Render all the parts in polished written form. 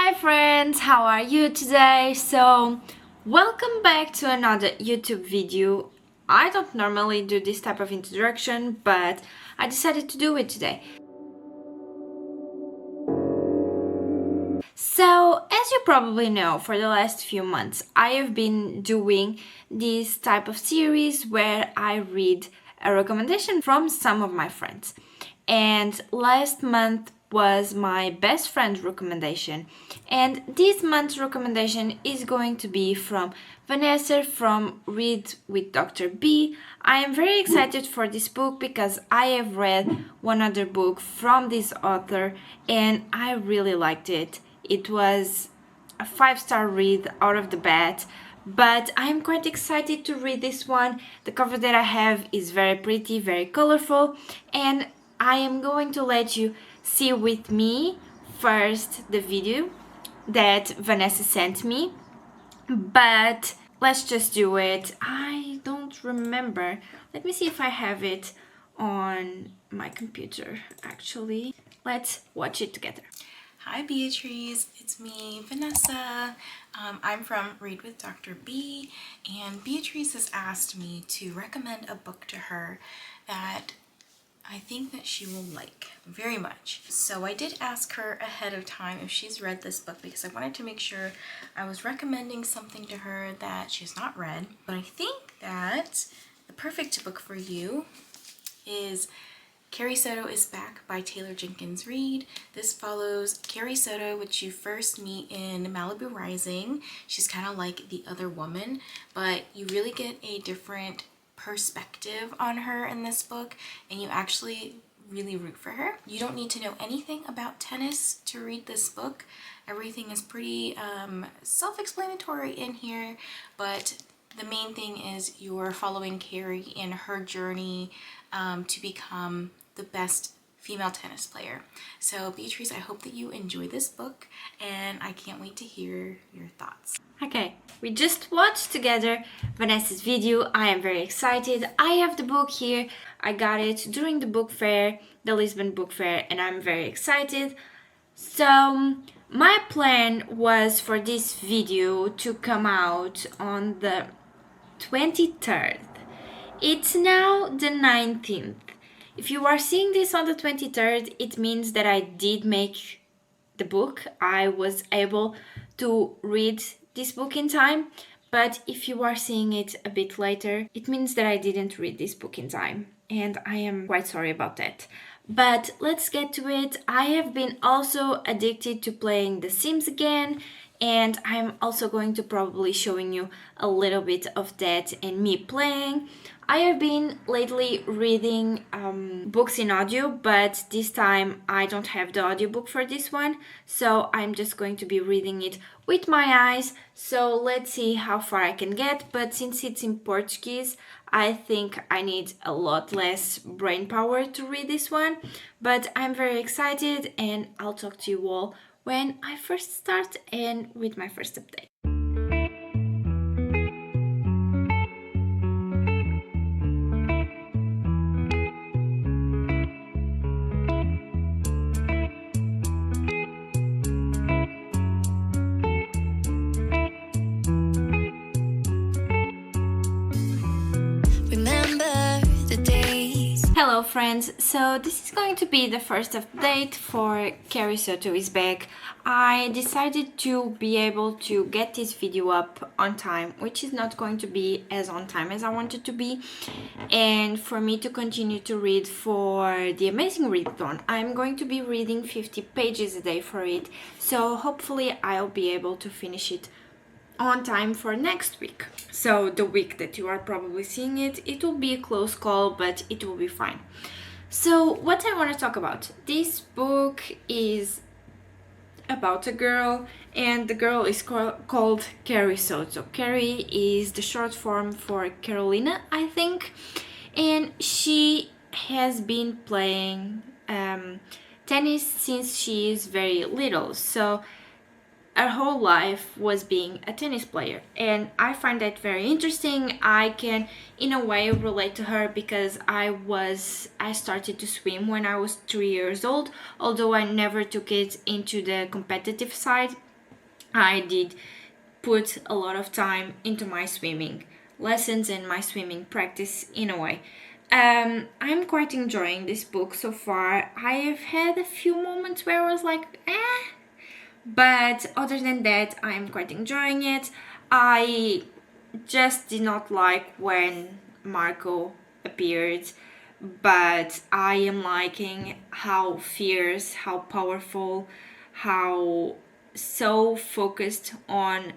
Hi friends, how are you today? So, welcome back to another YouTube video. I don't normally do this type of introduction, but I decided to do it today. So, as you probably know, for the last few months, I have been doing this type of series where I read a recommendation from some of my friends. And last month was my best friend's recommendation. And this month's recommendation is going to be from Vanessa from Read with Dr. B. I am very excited for this book because I have read one other book from this author and I really liked it. It was a 5-star read out of the bat, but I'm quite excited to read this one. The cover that I have is very pretty, very colorful, and I am going to let you see with me first the video that Vanessa sent me, but let's just do it. I don't remember. Let me see if I have it on my computer actually. Let's watch it together. Hi Beatriz, it's me, Vanessa. I'm from Read with Dr. B, and Beatriz has asked me to recommend a book to her that I think that she will like very much. So I did ask her ahead of time if she's read this book because I wanted to make sure I was recommending something to her that she's not read. But I think that the perfect book for you is Carrie Soto is Back by Taylor Jenkins Reid. This follows Carrie Soto, which you first meet in Malibu Rising. She's kind of like the other woman, but you really get a different perspective on her in this book, and you actually really root for her. You don't need to know anything about tennis to read this book. Everything is pretty self-explanatory in here, but the main thing is you're following Carrie in her journey to become the best female tennis player. So Beatrice, I hope that you enjoy this book and I can't wait to hear your thoughts. Okay, we just watched together Vanessa's video. I am very excited. I have the book here. I got it during the book fair, the Lisbon book fair, and I'm very excited. So my plan was for this video to come out on the 23rd. It's now the 19th. If you are seeing this on the 23rd, it means that I did make the book. I was able to read this book in time, but if you are seeing it a bit later, it means that I didn't read this book in time, and I am quite sorry about that. But let's get to it. I have been also addicted to playing The Sims again, and I'm also going to probably showing you a little bit of that and me playing. I have been lately reading books in audio, but this time I don't have the audiobook for this one, so I'm just going to be reading it with my eyes. So let's see how far I can get, but since it's in Portuguese, I think I need a lot less brain power to read this one, but I'm very excited and I'll talk to you all when I first start and with my first update. Hello friends, so this is going to be the first update for Carrie Soto is Back. I decided to be able to get this video up on time, which is not going to be as on time as I wanted to be, and for me to continue to read for the Amazing Readathon. I'm going to be reading 50 pages a day for it, so hopefully I'll be able to finish it on time for next week. So the week that you are probably seeing it, it will be a close call, but it will be fine. So what I want to talk about, this book is about a girl, and the girl is called Carrie Soto. Carrie is the short form for Carolina, I think, and she has been playing tennis since she is very little. So her whole life was being a tennis player, and I find that very interesting. I can in a way relate to her because I started to swim when I was 3 years old, although I never took it into the competitive side. I did put a lot of time into my swimming lessons and my swimming practice in a way. I'm quite enjoying this book so far. I have had a few moments where I was like, but other than that, I'm quite enjoying it. I just did not like when Marco appeared, but I am liking how fierce, how powerful, how so focused on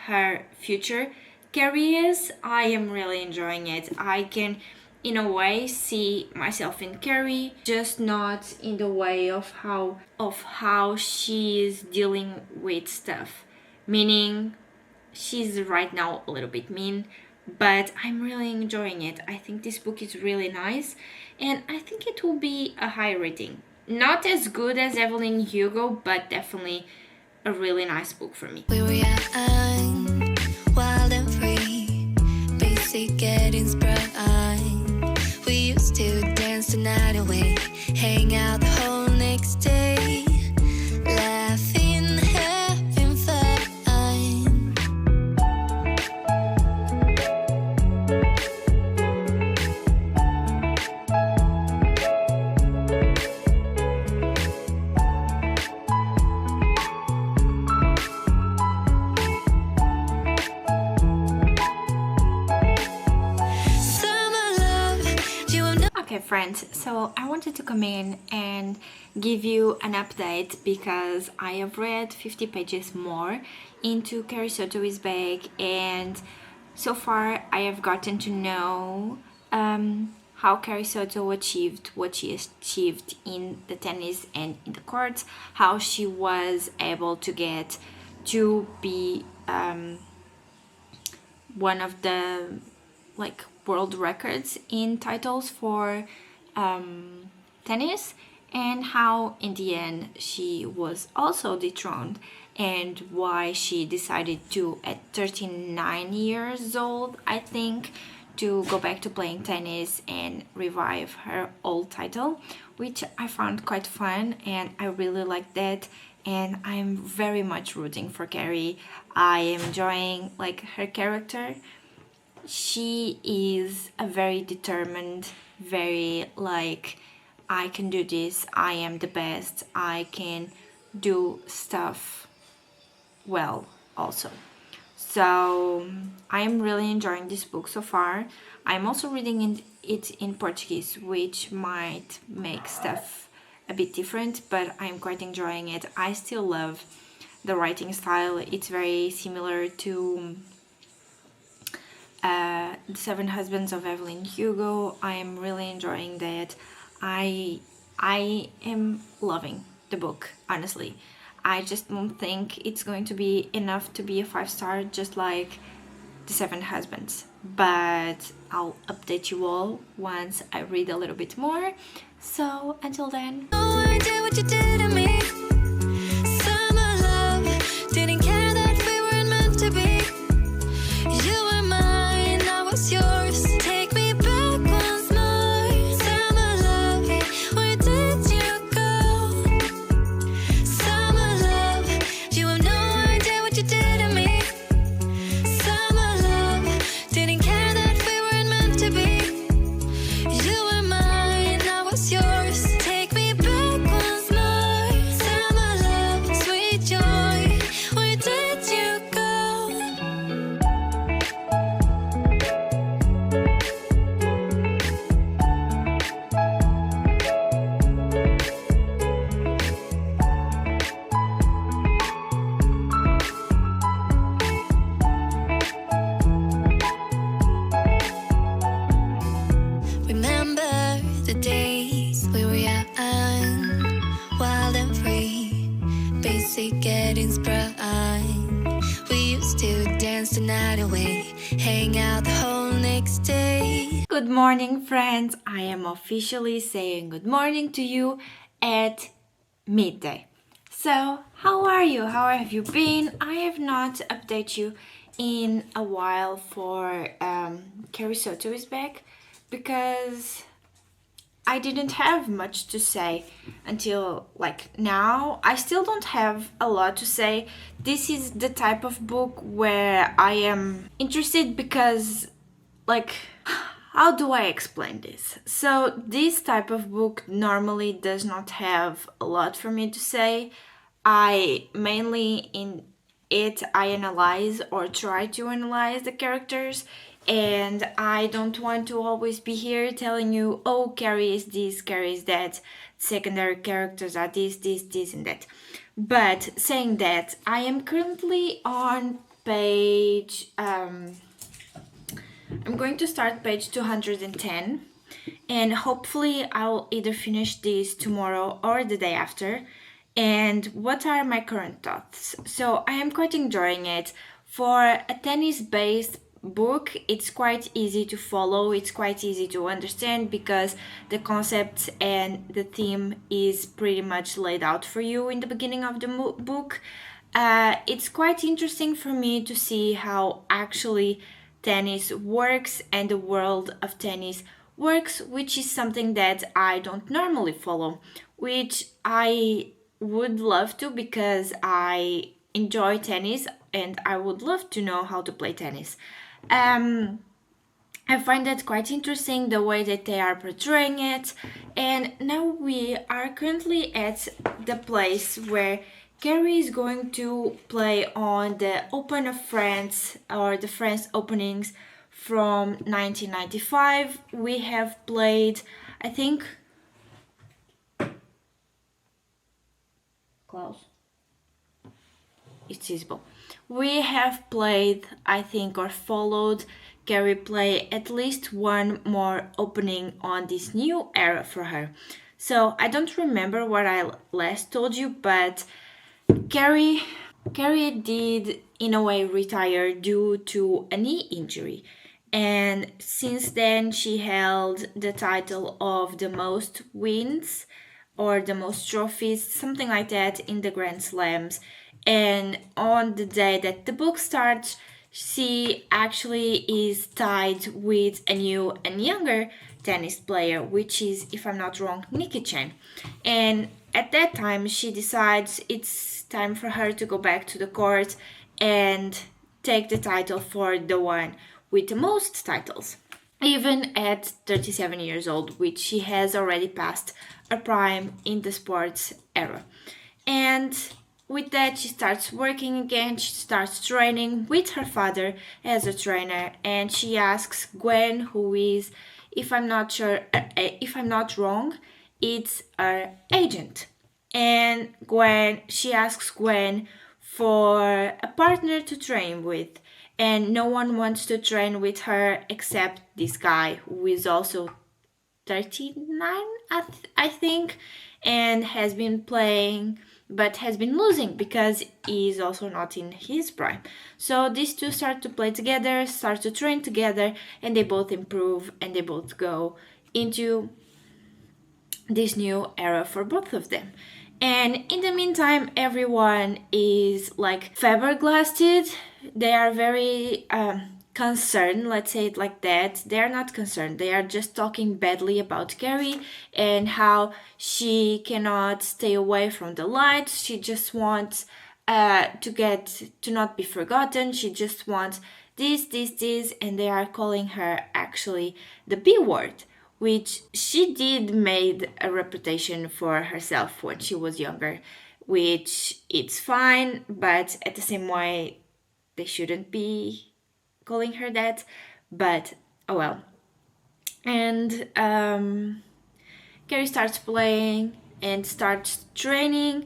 her future Carrie is. I am really enjoying it. I can, in a way, see myself in Carrie, just not in the way of how she is dealing with stuff. Meaning, she's right now a little bit mean, but I'm really enjoying it. I think this book is really nice, and I think it will be a high rating. Not as good as Evelyn Hugo, but definitely a really nice book for me. We were young, wild and free, basic getting sprung. We used to dance the night away, hang out the whole next day, laughing, having fun. Okay, friends, so I wanted to come in and give you an update because I have read 50 pages more into Carrie Soto is Back, and so far I have gotten to know how Carrie Soto achieved what she achieved in the tennis and in the courts, how she was able to get to be one of the like world records in titles for tennis, and how in the end she was also dethroned, and why she decided to, at 39 years old I think, to go back to playing tennis and revive her old title, which I found quite fun and I really like that. And I'm very much rooting for Carrie. I am enjoying like her character. She is a very determined, very like, I can do this, I am the best, I can do stuff well also. So I'm really enjoying this book so far. I'm also reading it in Portuguese, which might make stuff a bit different, but I'm quite enjoying it. I still love the writing style. It's very similar to The Seven Husbands of Evelyn Hugo. I am really enjoying that. I am loving the book, honestly. I just don't think it's going to be enough to be a 5-star, just like The Seven Husbands. But I'll update you all once I read a little bit more. So until then. Oh, I did what you did to me. Summer love, didn't care that we weren't meant to be. You were mine, I was yours. Take me back once more. Summer love, where did you go? Summer love, you have no idea what you did to me. Summer love, didn't care that we weren't meant to be. You were mine, I was yours. Take me back once more. Summer love, sweet joy, where did you go? Remember the days we were young, wild and free, basic getting sprung. We used to dance the night away, hang out the whole next day. Good morning, friends. I am officially saying good morning to you at midday. So, how are you? How have you been? I have not updated you in a while for Carrie Soto is Back because I didn't have much to say until like now. I still don't have a lot to say. This is the type of book where I am interested because, like, how do I explain this? So, this type of book normally does not have a lot for me to say. I mainly in it I analyze or try to analyze the characters, and I don't want to always be here telling you, oh, Carrie is this, Carrie is that, secondary characters are this, and that. But saying that, I am currently on page. I'm going to start page 210, and hopefully I'll either finish this tomorrow or the day after. And what are my current thoughts? So I am quite enjoying it. For a tennis-based book, it's quite easy to follow, it's quite easy to understand because the concept and the theme is pretty much laid out for you in the beginning of the book. It's quite interesting for me to see how actually tennis works and the world of tennis works, which is something that I don't normally follow, which I would love to because I enjoy tennis and I would love to know how to play tennis. Um, I find that quite interesting the way that they are portraying it. And now we are currently at the place where Carrie is going to play on the Open of France or the France openings from 1995. We have played, I think, Klaus. It's visible. We have played, I think, or followed Carrie play at least one more opening on this new era for her. So I don't remember what I last told you, but Carrie did in a way retire due to a knee injury. And since then she held the title of the most wins or the most trophies, something like that, in the Grand Slams. And on the day that the book starts, she actually is tied with a new and younger tennis player, which is, if I'm not wrong, Nikki Chen. And at that time, she decides it's time for her to go back to the court and take the title for the one with the most titles, even at 37 years old, which she has already passed a prime in the sports era. And with that, she starts working again, she starts training with her father as a trainer, and she asks Gwen, who is, if I'm not wrong, it's her agent. And she asks Gwen for a partner to train with, and no one wants to train with her except this guy who is also 39, I think, and has been playing but has been losing because he is also not in his prime. So these two start to play together, start to train together, and they both improve and they both go into this new era for both of them. And in the meantime, everyone is like fiberglassed. They are very concerned, let's say it like that. They are not concerned. They are just talking badly about Carrie and how she cannot stay away from the lights. She just wants to not be forgotten. She just wants this, and they are calling her actually the B word, which she did made a reputation for herself when she was younger, which it's fine, but at the same way, they shouldn't be calling her that, but oh well. And Carrie starts playing and starts training,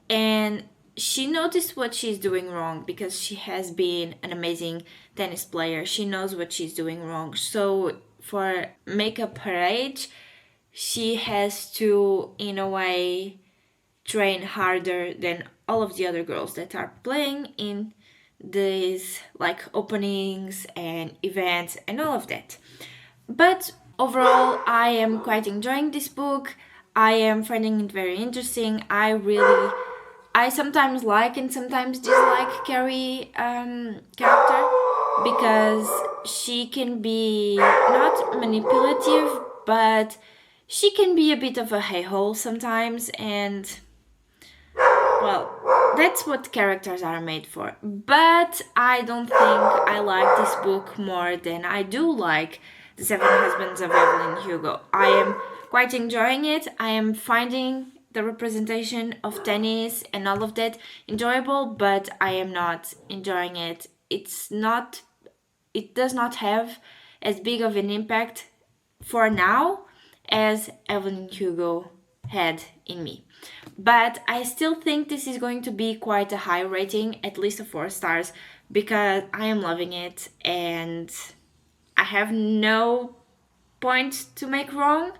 and she noticed what she's doing wrong because she has been an amazing tennis player. She knows what she's doing wrong. So for make up her age, she has to, in a way, train harder than all of the other girls that are playing in these like openings and events and all of that. But overall, I am quite enjoying this book. I am finding it very interesting. I sometimes like and sometimes dislike Carrie character because she can be not manipulative, but she can be a bit of a hey-hole sometimes, and well, that's what characters are made for. But I don't think I like this book more than I do like The Seven Husbands of Evelyn Hugo. I am quite enjoying it. I am finding the representation of tennis and all of that enjoyable, but I am not enjoying it. It does not have as big of an impact for now as Evelyn Hugo had in me. But I still think this is going to be quite a high rating, at least a 4 stars, because I am loving it and I have no point to make wrong.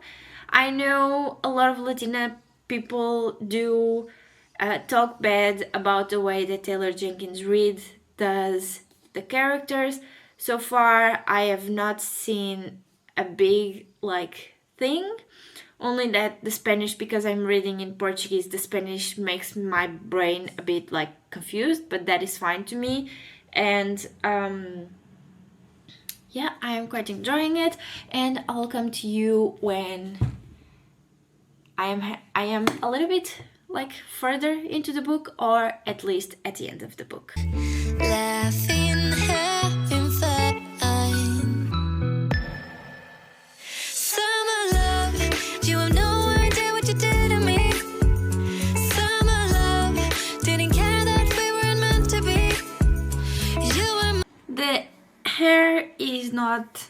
I know a lot of Latina people do talk bad about the way that Taylor Jenkins Reid does the characters. So far, I have not seen a big thing. Only that the Spanish, because I'm reading in Portuguese, the Spanish makes my brain a bit confused, but that is fine to me. And yeah, I am quite enjoying it, and I'll come to you when I am a little bit further into the book, or at least at the end of the book. Laughing, having fun. Summer love, you have no idea what you did to me. Summer love, didn't care that we weren't meant to be. You were The hair is not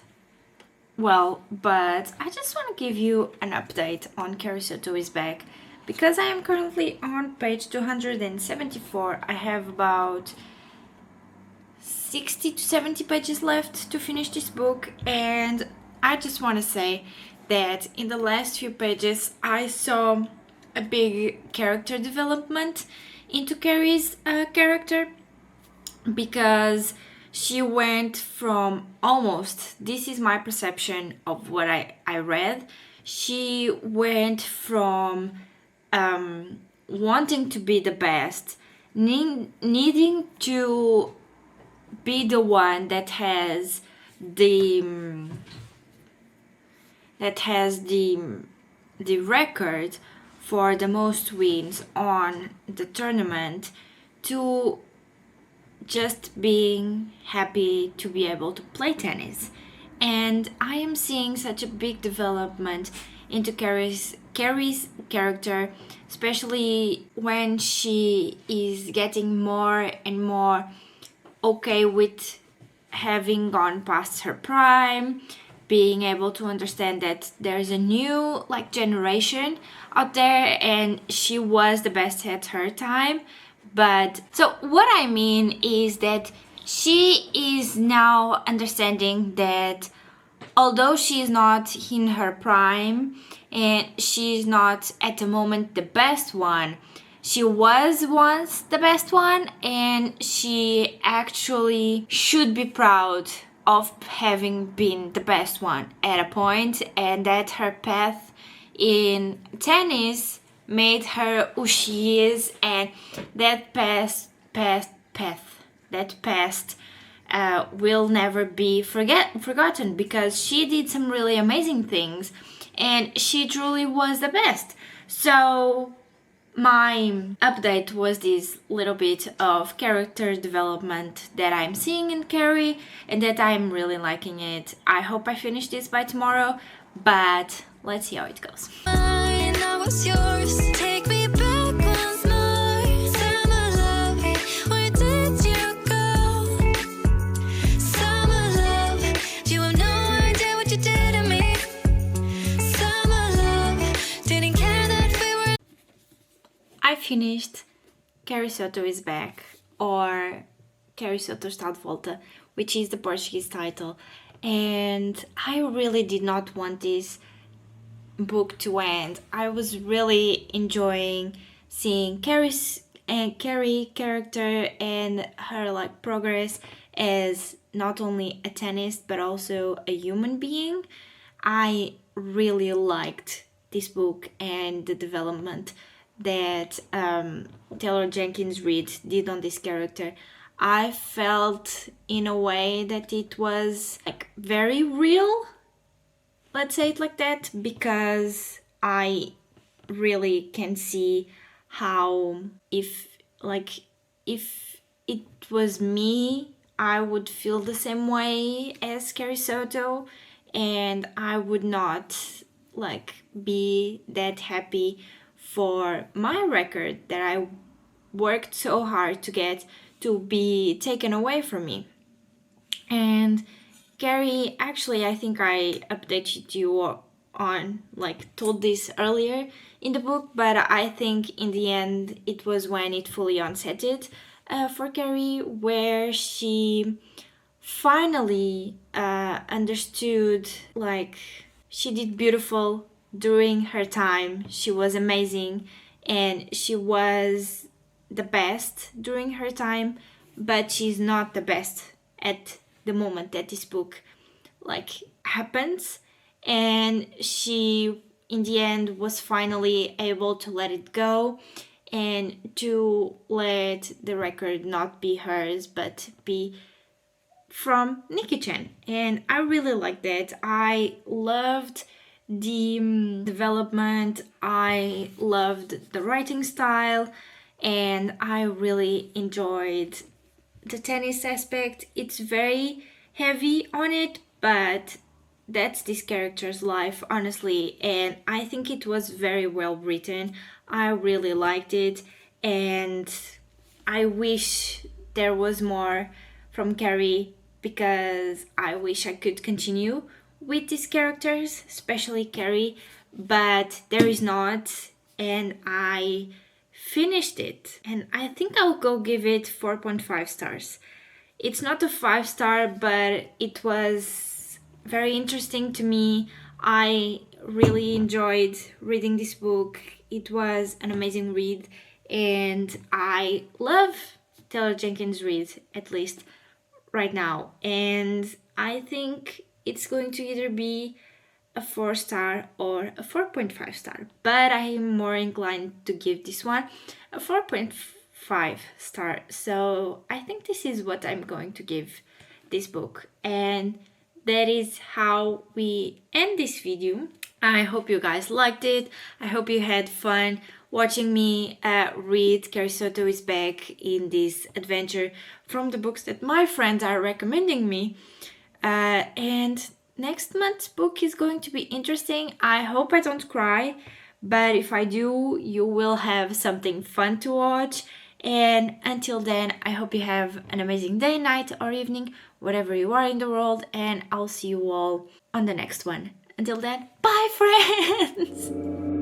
well, but I just want to give you an update on Carrie Soto is back, because I am currently on page 274. I have about 60 to 70 pages left to finish this book, and I just want to say that in the last few pages I saw a big character development into Carrie's character, because she went from almost, this is my perception of what I read, she went from wanting to be the best, needing to be the one that has the record for the most wins on the tournament, to just being happy to be able to play tennis. And I am seeing such a big development into Carrie's character, especially when she is getting more and more okay with having gone past her prime, being able to understand that there's a new generation out there, and she was the best at her time. But so what I mean is that she is now understanding that although she is not in her prime and she is not at the moment the best one, she was once the best one, and she actually should be proud of having been the best one at a point, and that her path in tennis made her who she is, and that past will never be forgotten, because she did some really amazing things and she truly was the best. So my update was this little bit of character development that I'm seeing in Carrie, and that I'm really liking it. I hope I finish this by tomorrow, but let's see how it goes. mine, I was yours. Take me back once more. Summer love, where did you go? Summer love, you have no idea what you did to me. Summer love, didn't care that we were. I finished Carrie Soto is Back, or Carrie Soto está de volta, which is the Portuguese title, and I really did not want this book to end. I was really enjoying seeing Carrie character and her progress as not only a tennis but also a human being. I really liked this book and the development that Taylor Jenkins Reid did on this character. I felt in a way that it was very real, let's say it like that, because I really can see how if it was me, I would feel the same way as Carrie Soto, and I would not be that happy for my record that I worked so hard to get to be taken away from me. And Carrie, actually, I think I updated you on, told this earlier in the book, but I think in the end it was when it fully onsetted for Carrie, where she finally understood, she did beautiful during her time. She was amazing and she was the best during her time, but she's not the best at the moment that this book happens. And she in the end was finally able to let it go and to let the record not be hers but be from Nikki-chan. And I really like that. I loved the development, I loved the writing style, and I really enjoyed the tennis aspect. It's very heavy on it, but that's this character's life, honestly, and I think it was very well written. I really liked it, and I wish there was more from Carrie, because I wish I could continue with these characters, especially Carrie, but there is not, and I finished it, and I think I'll go give it 4.5 stars. It's not a 5-star, but it was very interesting to me. I really enjoyed reading this book. It was an amazing read, and I love Taylor Jenkins Reid, at least right now. And I think it's going to either be a 4-star or a 4.5 star, but I am more inclined to give this one a 4.5 star. So I think this is what I'm going to give this book, and that is how we end this video. I hope you guys liked it. I hope you had fun watching me read Carrie Soto is Back in this adventure from the books that my friends are recommending me. And next month's book is going to be interesting. I hope I don't cry, but if I do, you will have something fun to watch. And until then, I hope you have an amazing day, night, or evening, wherever you are in the world, and I'll see you all on the next one. Until then, bye, friends!